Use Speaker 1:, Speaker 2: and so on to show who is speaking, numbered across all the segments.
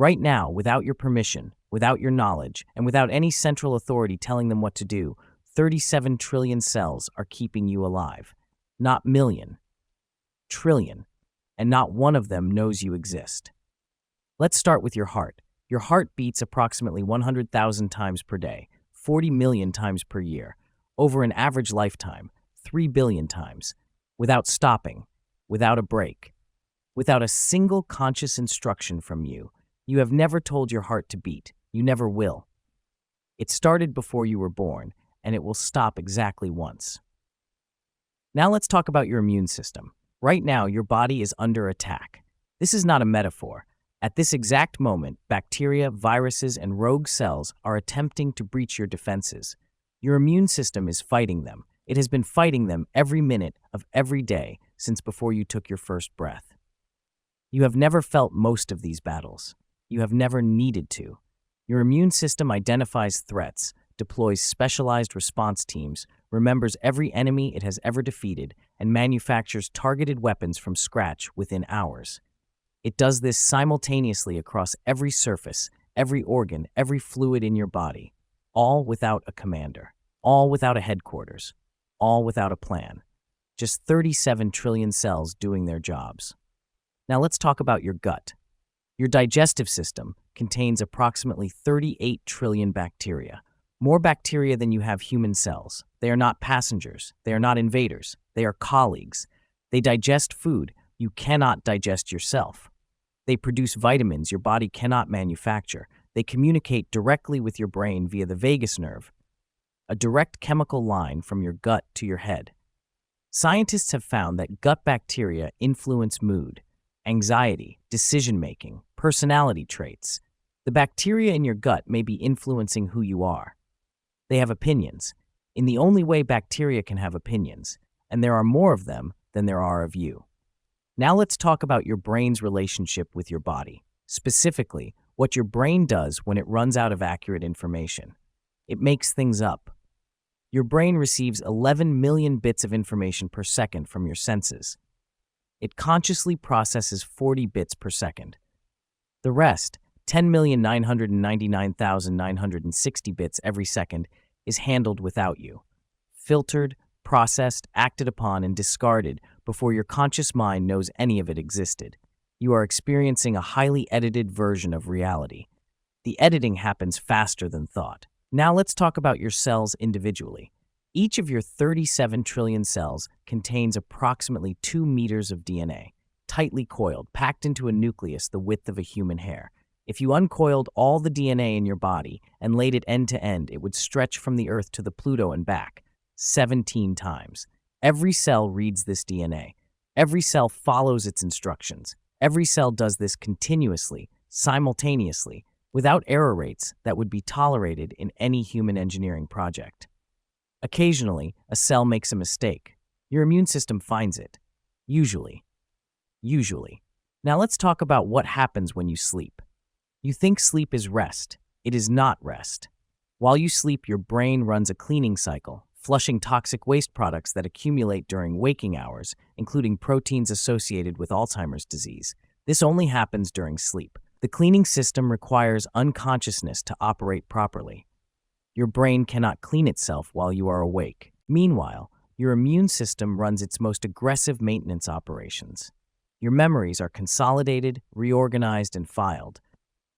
Speaker 1: Right now, without your permission, without your knowledge, and without any central authority telling them what to do, 37 trillion cells are keeping you alive. Not million, trillion, and not one of them knows you exist. Let's start with your heart. Your heart beats approximately 100,000 times per day, 40 million times per year, over an average lifetime, 3 billion times, without stopping, without a break, without a single conscious instruction from you. You have never told your heart to beat. You never will. It started before you were born, and it will stop exactly once. Now let's talk about your immune system. Right now, your body is under attack. This is not a metaphor. At this exact moment, bacteria, viruses, and rogue cells are attempting to breach your defenses. Your immune system is fighting them. It has been fighting them every minute of every day since before you took your first breath. You have never felt most of these battles. You have never needed to. Your immune system identifies threats, deploys specialized response teams, remembers every enemy it has ever defeated, and manufactures targeted weapons from scratch within hours. It does this simultaneously across every surface, every organ, every fluid in your body, all without a commander, all without a headquarters, all without a plan. Just 37 trillion cells doing their jobs. Now let's talk about your gut. Your digestive system contains approximately 38 trillion bacteria, more bacteria than you have human cells. They are not passengers. They are not invaders. They are colleagues. They digest food you cannot digest yourself. They produce vitamins your body cannot manufacture. They communicate directly with your brain via the vagus nerve, a direct chemical line from your gut to your head. Scientists have found that gut bacteria influence mood, anxiety, decision-making, personality traits. The bacteria in your gut may be influencing who you are. They have opinions, in the only way bacteria can have opinions, and there are more of them than there are of you. Now let's talk about your brain's relationship with your body, specifically what your brain does when it runs out of accurate information. It makes things up. Your brain receives 11 million bits of information per second from your senses. It consciously processes 40 bits per second. The rest, 10,999,960 bits every second, is handled without you. Filtered, processed, acted upon, and discarded before your conscious mind knows any of it existed. You are experiencing a highly edited version of reality. The editing happens faster than thought. Now let's talk about your cells individually. Each of your 37 trillion cells contains approximately 2 meters of DNA, tightly coiled, packed into a nucleus the width of a human hair. If you uncoiled all the DNA in your body and laid it end to end, it would stretch from the Earth to the Pluto and back 17 times. Every cell reads this DNA. Every cell follows its instructions. Every cell does this continuously, simultaneously, without error rates that would be tolerated in any human engineering project. Occasionally, a cell makes a mistake. Your immune system finds it. Usually. Now let's talk about what happens when you sleep. You think sleep is rest. It is not rest. While you sleep, your brain runs a cleaning cycle, flushing toxic waste products that accumulate during waking hours, including proteins associated with Alzheimer's disease. This only happens during sleep. The cleaning system requires unconsciousness to operate properly. Your brain cannot clean itself while you are awake. Meanwhile, your immune system runs its most aggressive maintenance operations. Your memories are consolidated, reorganized, and filed.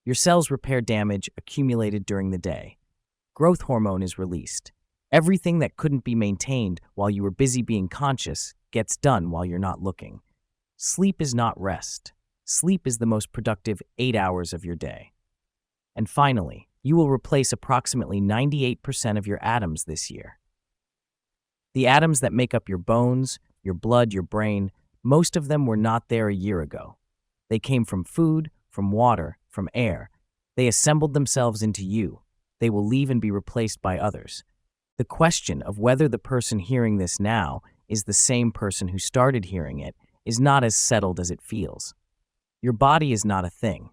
Speaker 1: Your cells repair damage accumulated during the day. Growth hormone is released. Everything that couldn't be maintained while you were busy being conscious gets done while you're not looking. Sleep is not rest. Sleep is the most productive 8 hours of your day. And finally, you will replace approximately 98% of your atoms this year. The atoms that make up your bones, your blood, your brain, most of them were not there a year ago. They came from food, from water, from air. They assembled themselves into you. They will leave and be replaced by others. The question of whether the person hearing this now is the same person who started hearing it is not as settled as it feels. Your body is not a thing.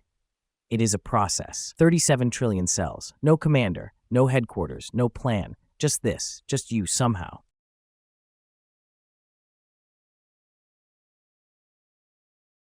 Speaker 1: It is a process. 37 trillion cells. No commander, no headquarters, no plan. Just this, just you somehow.